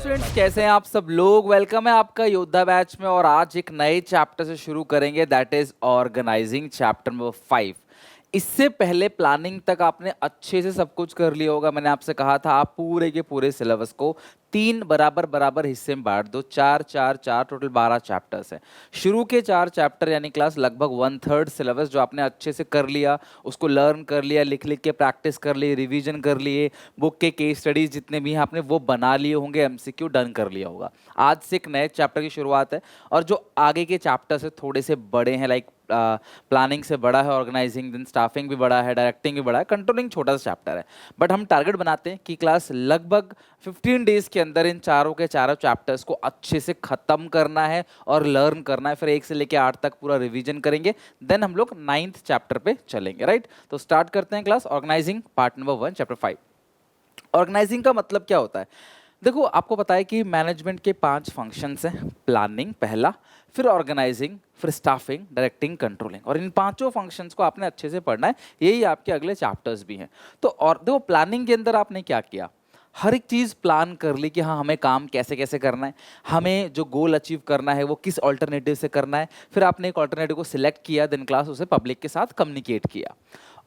Students, कैसे हैं आप सब लोग। वेलकम है आपका योद्धा बैच में। और आज एक नए चैप्टर से शुरू करेंगे, that is organizing, chapter number 5। इससे पहले प्लानिंग तक आपने अच्छे से सब कुछ कर लिया होगा। मैंने आपसे कहा था आप पूरे के पूरे सिलेबस को 3 बराबर बराबर हिस्से में बांट दो। 4 4 4 टोटल 12 चैप्टर्स हैं। शुरू के 4 चैप्टर यानी क्लास लगभग 1/3 सिलेबस जो आपने अच्छे से कर लिया, उसको लर्न कर लिया, लिख लिख के प्रैक्टिस कर ली, रिवीजन कर लिए, बुक के केस स्टडीज जितने भी हैं आपने वो बना लिए होंगे, एमसीक्यू डन कर लिया होगा। आज से एक नए चैप्टर की शुरुआत है और जो आगे के चैप्टर्स है थोड़े से बड़े हैं। लाइक प्लानिंग से बड़ा है ऑर्गेनाइजिंग, देन स्टाफिंग भी बड़ा है, डायरेक्टिंग भी बड़ा है, कंट्रोलिंग छोटा सा चैप्टर है। बट हम टारगेट बनाते हैं कि क्लास लगभग 15 डेज के अंदर इन चारों के चारों चैप्टर्स को अच्छे से खत्म करना है और लर्न करना है। फिर 1 से लेकर 8 तक पूरा रिवीजन करेंगे, देन हम लोग 9th चैप्टर पे चलेंगे। राइट, तो स्टार्ट करते हैं class organizing part number 1 chapter 5। Organizing का मतलब क्या होता है? देखो, आपको पता है कि मैनेजमेंट के 5 फंक्शंस हैं। प्लानिंग पहला, फिर ऑर्गेनाइजिंग, फिर स्टाफिंग, डायरेक्टिंग, कंट्रोलिंग। और इन पांचों फंक्शंस को आपने अच्छे से पढ़ना है, यही आपके अगले चैप्टर्स भी हैं। तो और देखो, प्लानिंग के अंदर आपने क्या किया, हर एक चीज़ प्लान कर ली कि हाँ हमें काम कैसे कैसे करना है, हमें जो गोल अचीव करना है वो किस ऑल्टरनेटिव से करना है। फिर आपने एक ऑल्टरनेटिव को सिलेक्ट किया, देन क्लास उसे पब्लिक के साथ कम्युनिकेट किया।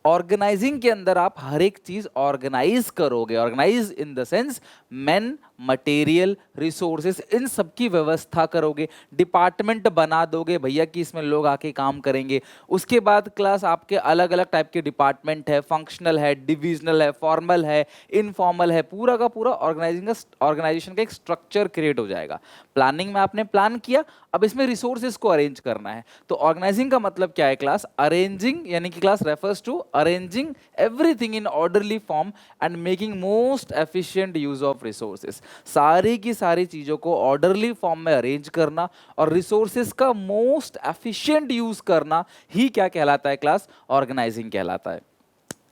ऑर्गेनाइजिंग के अंदर आप हर एक चीज ऑर्गेनाइज करोगे। Organise in the sense man, material, resources, इन सब की व्यवस्था करोगे। डिपार्टमेंट बना दोगे भैया कि इसमें लोग आके काम करेंगे। उसके बाद क्लास आपके अलग अलग टाइप के डिपार्टमेंट है, फंक्शनल है, डिविजनल है, फॉर्मल है, इनफॉर्मल है। पूरा का पूरा ऑर्गेनाइजेशन का एक स्ट्रक्चर क्रिएट हो जाएगा। प्लानिंग में आपने प्लान किया, अब इसमें रिसोर्सेज को अरेंज करना है। तो ऑर्गेनाइजिंग का मतलब क्या है क्लास? अरेंजिंग, यानी कि class refers to arranging everything in orderly form and making most efficient use of resources. सारी की सारी चीजों को ऑर्डरली फॉर्म में अरेंज करना और रिसोर्सेज का मोस्ट एफिशिएंट यूज करना ही क्या कहलाता है क्लास? ऑर्गेनाइजिंग कहलाता है।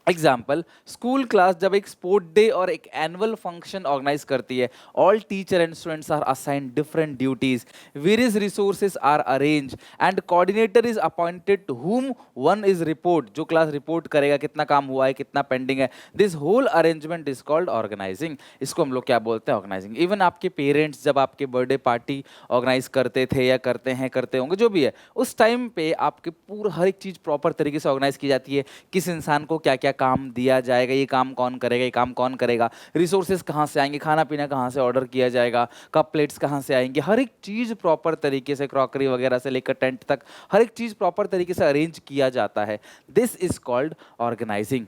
एग्जाम्पल, स्कूल क्लास जब एक स्पोर्ट डे और एक एनुअल फंक्शन ऑर्गेनाइज करती है, all teacher and students are assigned different duties, various resources are arrange and coordinator is appointed to whom one is report, जो class report करेगा कितना काम हुआ है, कितना पेंडिंग है। This whole arrangement is called organizing. इसको हम लोग क्या बोलते हैं? ऑर्गेनाइजिंग। इवन आपके पेरेंट्स जब आपके बर्थडे पार्टी ऑर्गेनाइज करते थे या करते हैं, करते होंगे, जो भी है, उस टाइम पे आपके पूरा हर एक चीज प्रॉपर तरीके से ऑर्गेनाइज की जाती है। किस इंसान को क्या क्या काम दिया जाएगा, ये काम कौन करेगा, ये काम कौन करेगा, रिसोर्सेज कहाँ से आएंगे, खाना पीना कहाँ से ऑर्डर किया जाएगा, कप प्लेट्स कहाँ से आएंगे, हर एक चीज़ प्रॉपर तरीके से, क्रॉकरी वगैरह से लेकर टेंट तक हर एक चीज़ प्रॉपर तरीके से अरेंज किया जाता है। This is called organizing.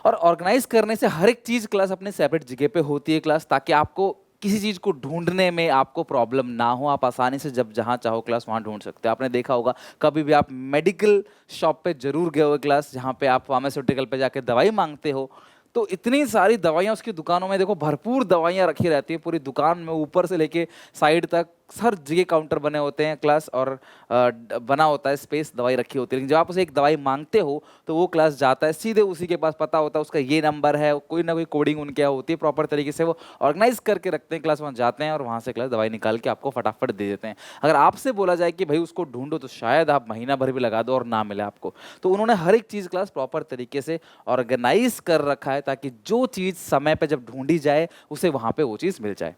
और ऑर्गेनाइज करने से हर एक चीज़ क्लास अपने सेपरेट जगह पे होती है क्लास, ताकि आपको किसी चीज़ को ढूंढने में आपको प्रॉब्लम ना हो। आप आसानी से जब जहाँ चाहो क्लास वहाँ ढूंढ सकते हो। आपने देखा होगा कभी भी आप मेडिकल शॉप पे जरूर गए हो क्लास, जहाँ पे आप फार्मास्यूटिकल पे जाके दवाई मांगते हो, तो इतनी सारी दवाइयाँ उसकी दुकानों में, देखो भरपूर दवाइयाँ रखी रहती है पूरी दुकान में, ऊपर से लेके साइड तक हर जगह काउंटर बने होते हैं क्लास, और बना होता है स्पेस, दवाई रखी होती है। लेकिन जब आप उसे एक दवाई मांगते हो तो वो क्लास जाता है सीधे उसी के पास, पता होता है उसका ये नंबर है, कोई ना कोई कोडिंग उनके यहाँ होती है, प्रॉपर तरीके से वो ऑर्गेनाइज करके रखते हैं क्लास। वहाँ जाते हैं और वहाँ से क्लास दवाई निकाल के आपको फटाफट दे देते हैं। अगर आपसे बोला जाए कि भाई उसको ढूंढो, तो शायद आप महीना भर भी लगा दो और ना मिले आपको। तो उन्होंने हर एक चीज़ क्लास प्रॉपर तरीके से ऑर्गेनाइज कर रखा है, ताकि जो चीज़ समय पर जब ढूंढी जाए उसे वहाँ पे वो चीज़ मिल जाए।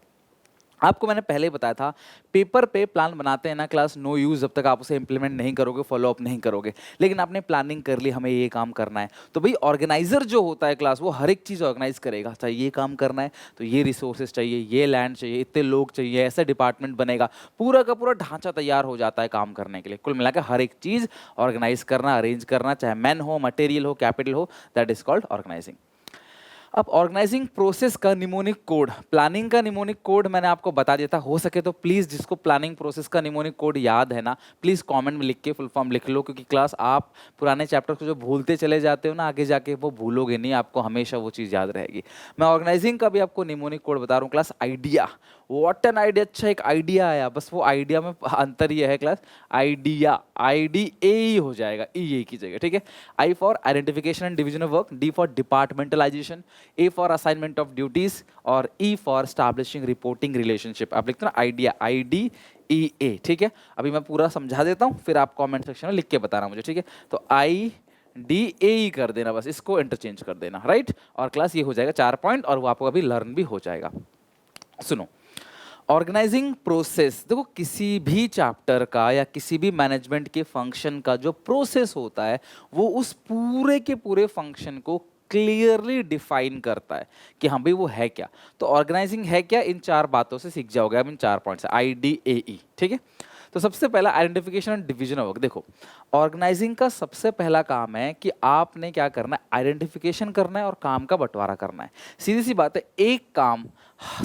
आपको मैंने पहले ही बताया था, पेपर पे प्लान बनाते हैं ना क्लास, नो यूज़ जब तक आप उसे इंप्लीमेंट नहीं करोगे, फॉलो अप नहीं करोगे। लेकिन आपने प्लानिंग कर ली, हमें ये काम करना है, तो भाई ऑर्गेनाइजर जो होता है क्लास, वो हर एक चीज़ ऑर्गेनाइज करेगा। अच्छा, ये काम करना है तो ये रिसोर्सेज चाहिए, ये लैंड चाहिए, इतने लोग चाहिए, ऐसा डिपार्टमेंट बनेगा, पूरा का पूरा ढांचा तैयार हो जाता है काम करने के लिए। कुल मिलाकर हर एक चीज़ ऑर्गेनाइज करना, अरेंज करना, चाहे मैन हो, मटेरियल हो, कैपिटल हो, दैट इज कॉल्ड ऑर्गेनाइजिंग। अब ऑर्गेनाइजिंग प्रोसेस का निमोनिक कोड, प्लानिंग का निमोनिक कोड मैंने आपको बता दिया था। हो सके तो प्लीज़ जिसको प्लानिंग प्रोसेस का निमोनिक कोड याद है ना, प्लीज़ कमेंट में लिख के फुल फॉर्म लिख लो, क्योंकि क्लास आप पुराने चैप्टर को जो भूलते चले जाते हो ना, आगे जाके वो भूलोगे नहीं, आपको हमेशा वो चीज़ याद रहेगी। मैं ऑर्गेनाइजिंग का भी आपको निमोनिक कोड बता रहा हूँ class. Idea, what an idea. अच्छा, एक आइडिया आया, बस वो आइडिया में अंतर ये है क्लास, आइडिया IDA ही हो जाएगा, ई की जगह, ठीक है। I for identification and division of work, D for departmentalisation, A for assignment of duties, और E for establishing reporting relationship। आप लिखते हो ना आइडिया, IDEA, ठीक है। अभी मैं पूरा समझा देता हूँ, फिर आप कमेंट सेक्शन में लिख के बताना मुझे, ठीक है। तो IDA कर देना, बस इसको इंटरचेंज कर देना, राइट। और क्लास ये हो जाएगा 4 पॉइंट, और वो आपको अभी लर्न भी हो जाएगा। सुनो, ऑर्गेनाइजिंग प्रोसेस, देखो किसी भी चैप्टर का या किसी भी मैनेजमेंट के फंक्शन का जो प्रोसेस होता है वो उस पूरे के पूरे फंक्शन को क्लियरली डिफाइन करता है कि हाँ भाई वो है क्या। तो ऑर्गेनाइजिंग है क्या, इन चार बातों से सीख जाओगे आप, इन चार पॉइंट्स IDAE, ठीक है। तो सबसे पहला identification and division of work. देखो ऑर्गेनाइजिंग का सबसे पहला काम है कि आपने क्या करना है, आइडेंटिफिकेशन करना है और काम का बंटवारा करना है। सीधी सी बात है, एक काम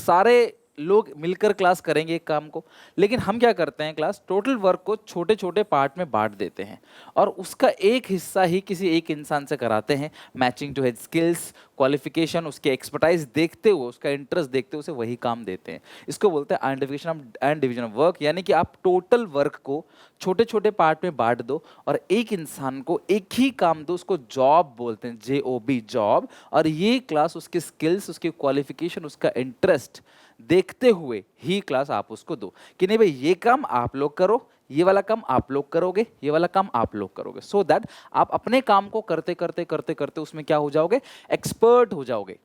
सारे लोग मिलकर क्लास करेंगे एक काम को, लेकिन हम क्या करते हैं, क्लास टोटल वर्क को छोटे छोटे पार्ट में बांट देते हैं और उसका एक हिस्सा ही किसी एक इंसान से कराते हैं। Matching to his skills, qualification, उसके एक्सपर्टाइज देखते हुए, उसका इंटरेस्ट देखते हुए उसे वही काम देते हैं। इसको बोलते हैं identification and division of work, यानी कि आप टोटल वर्क को छोटे छोटे पार्ट में बांट दो और एक इंसान को एक ही काम दो, उसको जॉब बोलते हैं, JOB, जॉब। और ये क्लास उसके स्किल्स, उसके क्वालिफिकेशन, उसका इंटरेस्ट देखते हुए ही क्लास आप उसको दो कि नहीं भाई ये काम आप लोग करो, ये वाला काम आप लोग करोगे, ये वाला काम आप लोग करोगे, सो दैट आप अपने काम को करते करते करते करते उसमें क्या हो जाओगे, एक्सपर्ट हो जाओगे।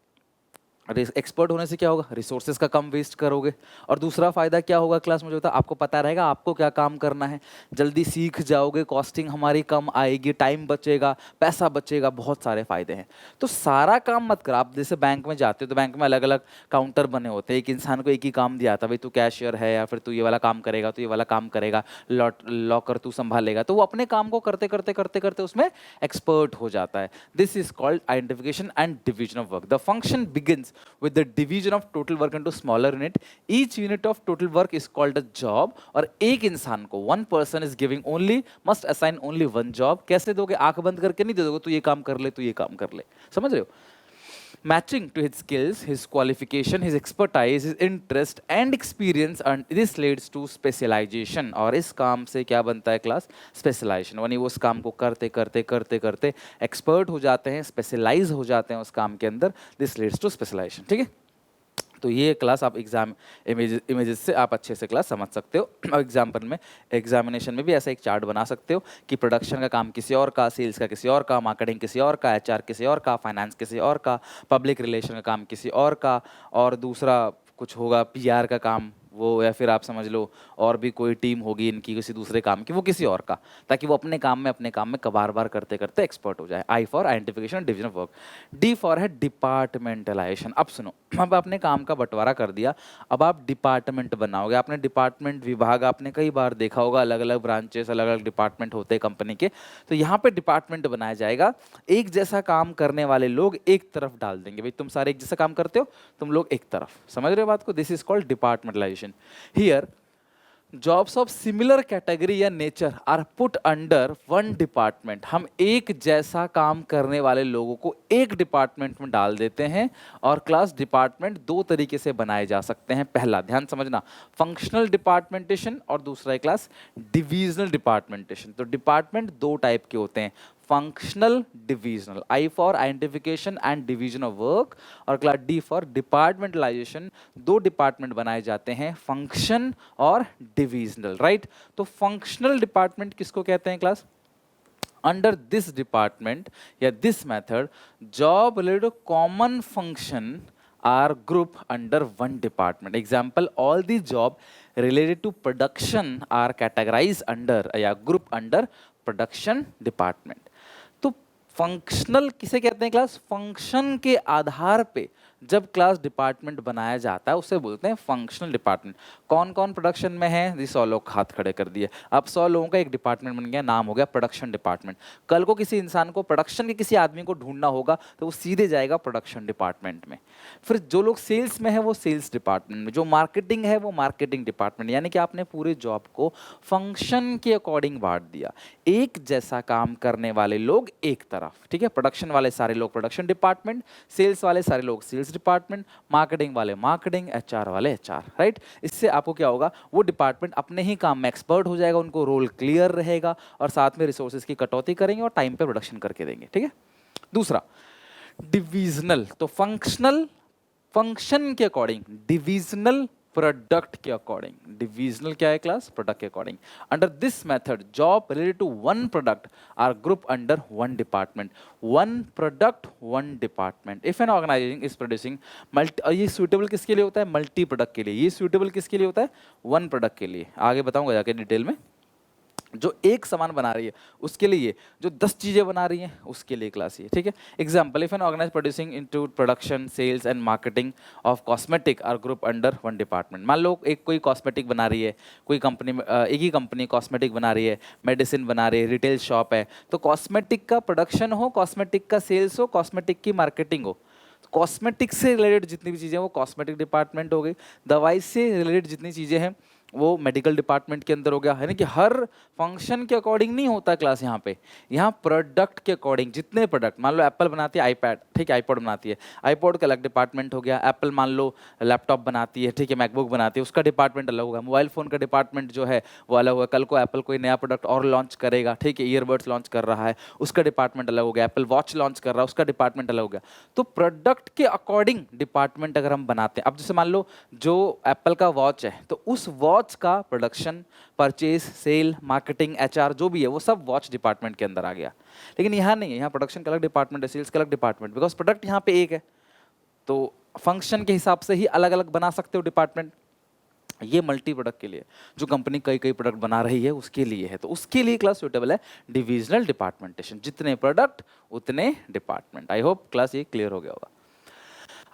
एक्सपर्ट होने से क्या होगा, रिसोर्सेज का कम वेस्ट करोगे। और दूसरा फायदा क्या होगा क्लास, मुझे बता, आपको पता रहेगा आपको क्या काम करना है, जल्दी सीख जाओगे, कॉस्टिंग हमारी कम आएगी, टाइम बचेगा, पैसा बचेगा, बहुत सारे फायदे हैं। तो सारा काम मत कर, आप जैसे बैंक में जाते हो तो बैंक में अलग अलग काउंटर बने होते हैं, एक इंसान को एक ही काम दिया था, भाई तू कैशियर है या फिर तू ये वाला काम करेगा, तो ये वाला काम करेगा, लॉकर तू संभालेगा, तो वो अपने काम को करते करते करते करते उसमें एक्सपर्ट हो जाता है। This is called identification and division of work. The function begins with the division of total work into smaller unit. Each unit of total work is called a job. और एक इंसान को, one person is giving only, must assign only one job. कैसे दोगे, आंख बंद करके नहीं दे दोगे, तू ये काम कर ले, तू ये काम कर ले, समझ रहे हो। Matching to his skills, his qualification, his expertise, his interest and experience, and this leads to specialization. और इस काम से क्या बनता है क्लास, स्पेशलाइजेशन। यानी वो उस काम को करते करते करते करते एक्सपर्ट हो जाते हैं, स्पेशलाइज हो जाते हैं उस काम के अंदर। दिस लीड्स टू स्पेशलाइजेशन, ठीक है। तो ये क्लास आप एग्जाम इमेजेस से आप अच्छे से क्लास समझ सकते हो। और एग्जाम्पल में, एग्जामिनेशन में भी ऐसा एक चार्ट बना सकते हो कि प्रोडक्शन का काम किसी और का, सेल्स का किसी और का, मार्केटिंग किसी और का, HR किसी और का, फाइनेंस किसी और का, पब्लिक रिलेशन का काम किसी और का, और दूसरा कुछ होगा PR का काम वो, या फिर आप समझ लो और भी कोई टीम होगी इनकी किसी दूसरे काम की, वो किसी और का, ताकि वो अपने काम में बार बार करते करते एक्सपर्ट हो जाए। I for identification division of work. D for है डिपार्टमेंटलाइजेशन। अब सुनो, अब आपने काम का बंटवारा कर दिया, अब आप डिपार्टमेंट बनाओगे। आपने डिपार्टमेंट, विभाग आपने कई बार देखा होगा, अलग अलग ब्रांचेस, अलग अलग डिपार्टमेंट होते हैं कंपनी के। तो यहाँ पे डिपार्टमेंट बनाया जाएगा, एक जैसा काम करने वाले लोग एक तरफ डाल देंगे, भाई तुम सारे एक जैसा काम करते हो, तुम लोग एक तरफ, समझ रहे हो बात को। This is called departmentalisation. Here, jobs of similar category या nature are put under one department. हम एक जैसा काम करने वाले लोगों को एक डिपार्टमेंट में डाल देते हैं। और क्लास डिपार्टमेंट दो तरीके से बनाए जा सकते हैं। पहला ध्यान समझना, फंक्शनल डिपार्टमेंटेशन, और दूसरा है क्लास डिविजनल डिपार्टमेंटेशन। तो डिपार्टमेंट दो टाइप के होते हैं, functional, divisional. I for identification and division of work, और क्लास D फॉर डिपार्टमेंटलाइजेशन। दो डिपार्टमेंट बनाए जाते हैं, फंक्शन और डिविजनल, राइट। तो फंक्शनल डिपार्टमेंट किसको कहते हैं क्लास, अंडर दिस डिपार्टमेंट या this method, job related common function are group under one department. Example, all the job related to production are categorized under या group under production department. तो functional किसे कहते हैं class, function के आधार पे जब class department बनाया जाता है उसे बोलते हैं फंक्शनल डिपार्टमेंट। कौन कौन प्रोडक्शन में है, 100 लोग हाथ खड़े कर दिए, अब 100 लोगों का एक डिपार्टमेंट बन गया, नाम हो गया प्रोडक्शन डिपार्टमेंट। कल को किसी इंसान को प्रोडक्शन के किसी आदमी को ढूंढना होगा तो वो सीधे जाएगा प्रोडक्शन डिपार्टमेंट में। फिर जो लोग सेल्स में है वो सेल्स डिपार्टमेंट में, जो मार्केटिंग है वो मार्केटिंग डिपार्टमेंट। यानी कि आपने पूरे जॉब को फंक्शन के अकॉर्डिंग बांट दिया, एक जैसा काम करने वाले लोग एक तरफ, ठीक है। प्रोडक्शन वाले सारे लोग प्रोडक्शन डिपार्टमेंट, सेल्स वाले सारे लोग सेल्स डिपार्टमेंट, मार्केटिंग वाले मार्केटिंग, HR वाले HR, राइट। इससे आपको क्या होगा, वो डिपार्टमेंट अपने ही काम में एक्सपर्ट हो जाएगा, उनको रोल क्लियर रहेगा और साथ में रिसोर्सेज की कटौती करेंगे और टाइम पे प्रोडक्शन करके देंगे, ठीक है। दूसरा डिविजनल, तो फंक्शनल फंक्शन के अकॉर्डिंग, डिविजनल प्रोडक्ट के अकॉर्डिंग। डिविजनल क्या है क्लास? प्रोडक्ट के according. Under this method job related to one product are group under one department. One product one department. If an organization is producing multi, और ये suitable किसके लिए होता है? मल्टी प्रोडक्ट के लिए। ये सूटेबल किसके लिए होता है? वन प्रोडक्ट के लिए। आगे बताऊंगा जाके डिटेल में। जो एक सामान बना रही है उसके लिए, जो 10 चीजें बना रही हैं उसके लिए क्लास ये, ठीक है। Example, if an organize producing into production sales and marketing of cosmetic are group under one department. मान लो एक कोई कॉस्मेटिक बना रही है, कोई कंपनी में एक ही कंपनी कॉस्मेटिक बना रही है, मेडिसिन बना रही है, रिटेल शॉप है, तो कॉस्मेटिक का प्रोडक्शन हो, कॉस्मेटिक का सेल्स हो, कॉस्मेटिक की मार्केटिंग हो। कॉस्मेटिक से रिलेटेड जितनी भी चीज़ें वो कॉस्मेटिक डिपार्टमेंट हो गई। दवाई से रिलेटेड जितनी चीज़ें हैं वो मेडिकल डिपार्टमेंट के अंदर हो गया, है ना। कि हर फंक्शन के अकॉर्डिंग नहीं होता क्लास यहाँ पे, यहाँ प्रोडक्ट के अकॉर्डिंग। जितने प्रोडक्ट, मान लो एप्पल बनाती है आईपैड, ठीक है, आईपॉड बनाती है, आईपॉड का अलग डिपार्टमेंट हो गया। एप्पल मान लो लैपटॉप बनाती है, ठीक है, मैकबुक बनाती है, उसका डिपार्टमेंट अलग होगा। मोबाइल फ़ोन का डिपार्टमेंट जो है वो अलग होगा। कल को एप्पल कोई नया प्रोडक्ट और लॉन्च करेगा, ठीक है, ईयरबड्स लॉन्च कर रहा है, उसका डिपार्टमेंट अलग हो गया। एप्पल वॉच लॉन्च कर रहा है, उसका डिपार्टमेंट अलग हो गया। तो प्रोडक्ट के अकॉर्डिंग डिपार्टमेंट अगर हम बनाते हैं, अब जैसे मान लो जो एप्पल का वॉच है तो उस वॉच का production, purchase, sale, marketing, HR जो भी है वो सब वॉच डिपार्टमेंट के अंदर आ गया। लेकिन यहाँ नहीं है, यहाँ प्रोडक्शन का अलग डिपार्टमेंट है, सेल्स का अलग डिपार्टमेंट, बिकॉज प्रोडक्ट यहाँ पे एक है तो फंक्शन के हिसाब से ही अलग अलग बना सकते हो डिपार्टमेंट। ये मल्टी प्रोडक्ट के लिए, जो कंपनी कई कई प्रोडक्ट बना रही है उसके लिए है, तो उसके लिए क्लास सुटेबल है डिविजनल डिपार्टमेंटेशन। जितने प्रोडक्ट उतने डिपार्टमेंट। आई होप क्लास ये क्लियर हो गया होगा।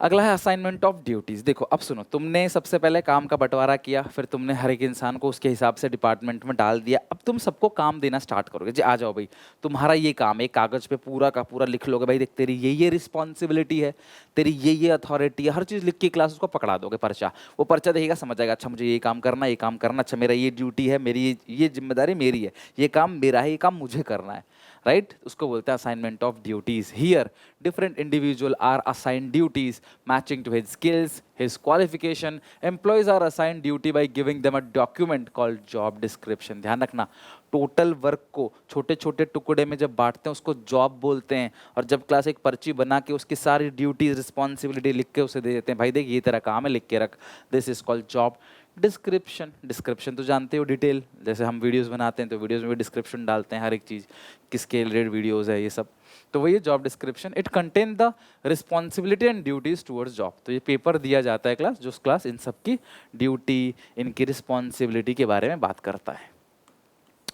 अगला है असाइनमेंट ऑफ ड्यूटीज। देखो अब सुनो, तुमने सबसे पहले काम का बंटवारा किया, फिर तुमने हर एक इंसान को उसके हिसाब से डिपार्टमेंट में डाल दिया। अब तुम सबको काम देना स्टार्ट करोगे। जी आ जाओ भाई, तुम्हारा ये काम है, कागज पे पूरा का पूरा लिख लोगे भाई, देख तेरी ये रिस्पॉन्सिबिलिटी है, तेरी ये अथॉरिटी है, हर चीज़ लिख के क्लास उसको पकड़ा दोगे पर्चा। वो पर्चा देखेगा, समझ जाएगा, अच्छा मुझे ये काम करना, ये काम करना, अच्छा मेरा ये ड्यूटी है, मेरी ये जिम्मेदारी मेरी है, ये काम मेरा है, ये काम मुझे करना है, राइट। उसको बोलते हैं assignment of duties. Here different individual are assigned duties matching to his skills, his qualification. Employees are assigned duty by giving them a document called job description. ध्यान रखना, टोटल वर्क को छोटे छोटे टुकड़े में जब बांटते हैं उसको जॉब बोलते हैं। और जब क्लास एक पर्ची बना के उसकी सारी ड्यूटीज, रिस्पॉन्सिबिलिटी लिख के उसे दे देते हैं, भाई देख ये तेरा काम है, लिख के रख। This is called job description. Description तो जानते हो, डिटेल। जैसे हम वीडियोस बनाते हैं तो वीडियोस में भी डिस्क्रिप्शन डालते हैं, हर एक चीज़ किसके रिलेटेड वीडियोस है ये सब, तो वही job description. It contain the responsibility and duties towards job. तो ये पेपर दिया जाता है क्लास, जो क्लास इन सब की ड्यूटी, इनकी रिस्पॉन्सिबिलिटी के बारे में बात करता है।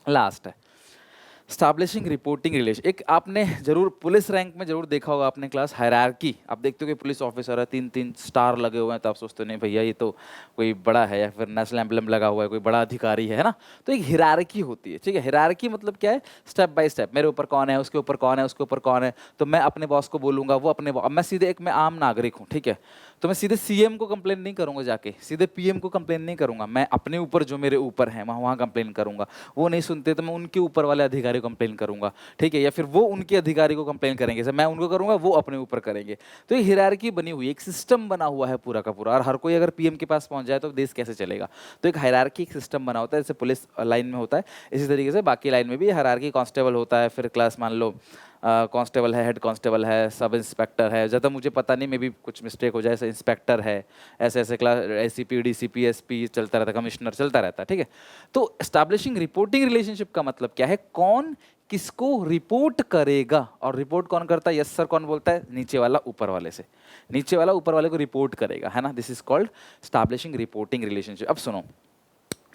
लास्ट है स्टैब्लिशिंग रिपोर्टिंग रिलेशन। एक आपने जरूर पुलिस रैंक में जरूर देखा होगा आपने क्लास, हायरार्की। आप देखते हो कि पुलिस ऑफिसर है, 3-3 स्टार लगे हुए हैं, तो आप सोचते हो नहीं भैया ये तो कोई बड़ा है, या फिर नेशनल एम्बलम लगा हुआ है, कोई बड़ा अधिकारी है ना। तो एक हिरार्की होती है, ठीक है। हिरार्की मतलब क्या है? स्टेप बाय स्टेप, मेरे ऊपर कौन है, उसके ऊपर कौन है, उसके ऊपर कौन है, तो मैं अपने बॉस को बोलूंगा, वो अपने अब मैं सीधे मैं आम नागरिक हूँ, ठीक है, तो मैं सीधे सीएम को कंप्लेन नहीं करूंगा, जाके सीधे पीएम को कंप्लेन नहीं करूंगा, मैं अपने ऊपर जो मेरे ऊपर है वहाँ कंप्लेन करूंगा। वो नहीं सुनते तो मैं उनके ऊपर वाले अधिकारी को कंप्लेन करूंगा, ठीक है, या फिर वो उनके अधिकारी को कंप्लेन करेंगे, सर मैं उनको करूंगा, वो अपने ऊपर करेंगे। तो ये हायरार्की बनी हुई है, एक सिस्टम बना हुआ है पूरा का पूरा। और हर कोई अगर पीएम के पास पहुंच जाए तो देश कैसे चलेगा? तो एक हायरार्की, एक सिस्टम बना होता है, जैसे पुलिस लाइन में होता है, इसी तरीके से बाकी लाइन में भी हायरार्की। कांस्टेबल होता है, फिर क्लास मान लो कांस्टेबल है, हेड कांस्टेबल है, सब इंस्पेक्टर है, ज़्यादा मुझे पता नहीं, मे भी कुछ मिस्टेक हो जाए, ऐसे इंस्पेक्टर है, ऐसे ऐसे क्लास एसीपी, डीसीपी, एसपी चलता रहता है, कमिश्नर चलता रहता है, ठीक है। तो एस्टैब्लिशिंग रिपोर्टिंग रिलेशनशिप का मतलब क्या है? कौन किसको रिपोर्ट करेगा, और रिपोर्ट कौन करता है? यस सर कौन बोलता है? नीचे वाला ऊपर वाले से, नीचे वाला ऊपर वाले को रिपोर्ट करेगा, है ना। This is called establishing reporting relationship. अब सुनो,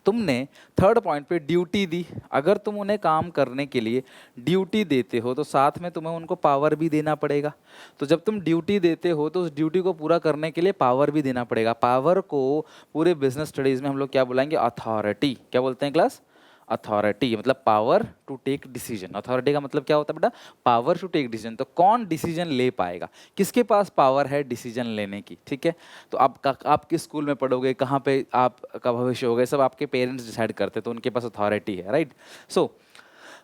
तुमने थर्ड पॉइंट पे ड्यूटी दी। अगर तुम उन्हें काम करने के लिए ड्यूटी देते हो तो साथ में तुम्हें उनको पावर भी देना पड़ेगा। तो जब तुम ड्यूटी देते हो तो उस ड्यूटी को पूरा करने के लिए पावर भी देना पड़ेगा। पावर को पूरे बिजनेस स्टडीज में हम लोग क्या बुलाएंगे? अथॉरिटी। क्या बोलते हैं क्लास? अथॉरिटी मतलब power to take decision. Authority का मतलब क्या होता है बेटा? Power to take decision. तो कौन डिसीजन ले पाएगा, किसके पास पावर है डिसीजन लेने की, ठीक है। तो आप किस स्कूल में पढ़ोगे, कहाँ पे आपका भविष्य होगा, सब आपके पेरेंट्स डिसाइड करते हैं, तो उनके पास अथॉरिटी है, राइट। सो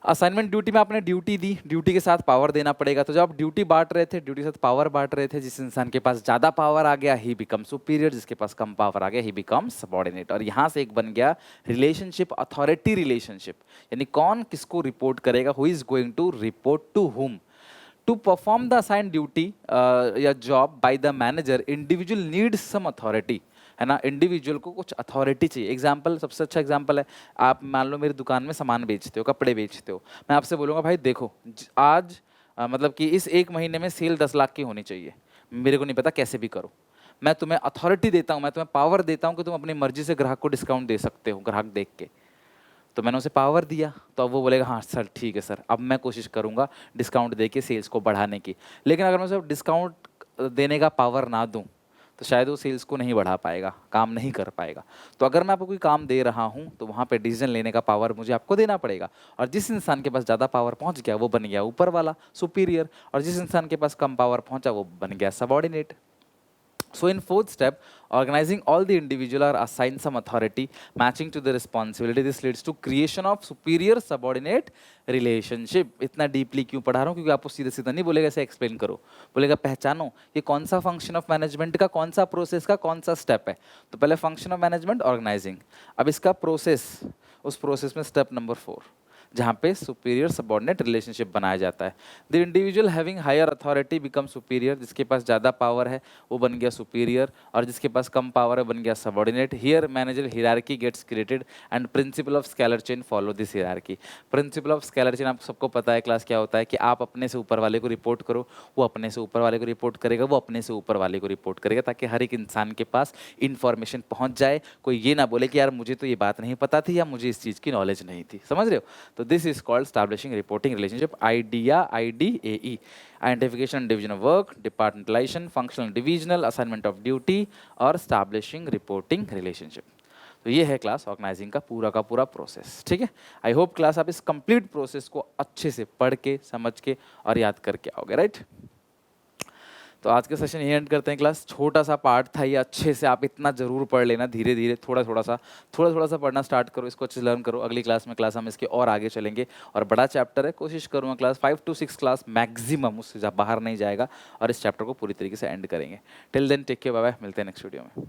असाइनमेंट ड्यूटी में आपने ड्यूटी दी, ड्यूटी के साथ पावर देना पड़ेगा। तो जब आप ड्यूटी बांट रहे थे, ड्यूटी के साथ पावर बांट रहे थे, जिस इंसान के पास ज़्यादा पावर आ गया ही बिकम सुपीरियर, जिसके पास कम पावर आ गया ही बिकम सबॉर्डिनेट। और यहाँ से एक बन गया रिलेशनशिप, अथॉरिटी रिलेशनशिप, यानी कौन किसको रिपोर्ट करेगा, who is going to report to whom. To perform the assigned duty या job by the manager, individual needs some authority, है ना। इंडिविजुअल को कुछ अथॉरिटी चाहिए। एग्जाम्पल, सबसे अच्छा एग्जाम्पल है, आप मान लो मेरी दुकान में सामान बेचते हो, कपड़े बेचते हो, मैं आपसे बोलूँगा भाई देखो आज मतलब कि इस एक महीने में सेल 10 लाख की होनी चाहिए, मेरे को नहीं पता कैसे भी करो, मैं तुम्हें अथॉरिटी देता हूँ, मैं तुम्हें पावर देता हूँ कि तुम अपनी मर्जी से ग्राहक को डिस्काउंट दे सकते हो ग्राहक देख के। तो मैंने उसे पावर दिया, तो अब वो बोलेगा हाँ सर ठीक है सर, अब मैं कोशिश करूँगा डिस्काउंट दे के सेल्स को बढ़ाने की। लेकिन अगर मैं उसे डिस्काउंट देने का पावर ना दूँ तो शायद वो सेल्स को नहीं बढ़ा पाएगा, काम नहीं कर पाएगा। तो अगर मैं आपको कोई काम दे रहा हूँ तो वहाँ पे डिसीजन लेने का पावर मुझे आपको देना पड़ेगा। और जिस इंसान के पास ज़्यादा पावर पहुँच गया वो बन गया ऊपर वाला, सुपीरियर, और जिस इंसान के पास कम पावर पहुँचा वो बन गया subordinate. So in fourth step, organizing all the individual are assigned some authority matching to the responsibility. This leads to creation of superior subordinate relationship. इतना डीपली क्यों पढ़ा रहा हूँ, क्योंकि आपको सीधा सीधा नहीं बोलेगा ऐसे एक्सप्लेन करो, बोलेगा पहचानो ये कौन सा फंक्शन ऑफ मैनेजमेंट का कौन सा प्रोसेस का कौन सा स्टेप है। तो पहले फंक्शन ऑफ मैनेजमेंट ऑर्गेनाइजिंग, अब इसका प्रोसेस, उस प्रोसेस में स्टेप नंबर 4 जहाँ पे सुपीरियर सबॉर्डिनेट रिलेशनशिप बनाया जाता है। The individual having higher authority become superior, जिसके पास ज़्यादा पावर है वो बन गया सुपीरियर, और जिसके पास कम पावर है बन गया subordinate. Here manager hierarchy gets created and principle of scalar chain follow this hierarchy. Principle of scalar chain आप सबको पता है क्लास क्या होता है, कि आप अपने से ऊपर वाले को रिपोर्ट करो, वो अपने से ऊपर वाले को रिपोर्ट करेगा, वो अपने से ऊपर वाले को रिपोर्ट करेगा, ताकि हर एक इंसान के पास इंफॉर्मेशन पहुंच जाए, कोई ये ना बोले कि यार मुझे तो ये बात नहीं पता थी या मुझे इस चीज़ की नॉलेज नहीं थी। समझ रहे हो? तो this is called establishing reporting relationship, idea IDAE, identification and division of work, departmentalisation, functional divisional, assignment of duty और स्टैब्लिशिंग रिपोर्टिंग रिलेशनशिप। तो ये है क्लास ऑर्गेनाइजिंग का पूरा प्रोसेस। ठीक है, आई होप क्लास आप इस कंप्लीट प्रोसेस को अच्छे से पढ़ के समझ के और याद करके आओगे, राइट। तो आज के सेशन यही एंड करते हैं क्लास। छोटा सा पार्ट था ये, अच्छे से आप इतना जरूर पढ़ लेना, धीरे धीरे थोड़ा थोड़ा सा पढ़ना स्टार्ट करो, इसको अच्छे से लर्न करो। अगली क्लास हम इसके और आगे चलेंगे, और बड़ा चैप्टर है, कोशिश करूँगा क्लास 5 to 6 क्लास मैक्सिमम, उससे बाहर नहीं जाएगा, और इस चैप्टर को पूरी तरीके से एंड करेंगे। Till then take care, bye bye, मिलते हैं नेक्स्ट वीडियो में।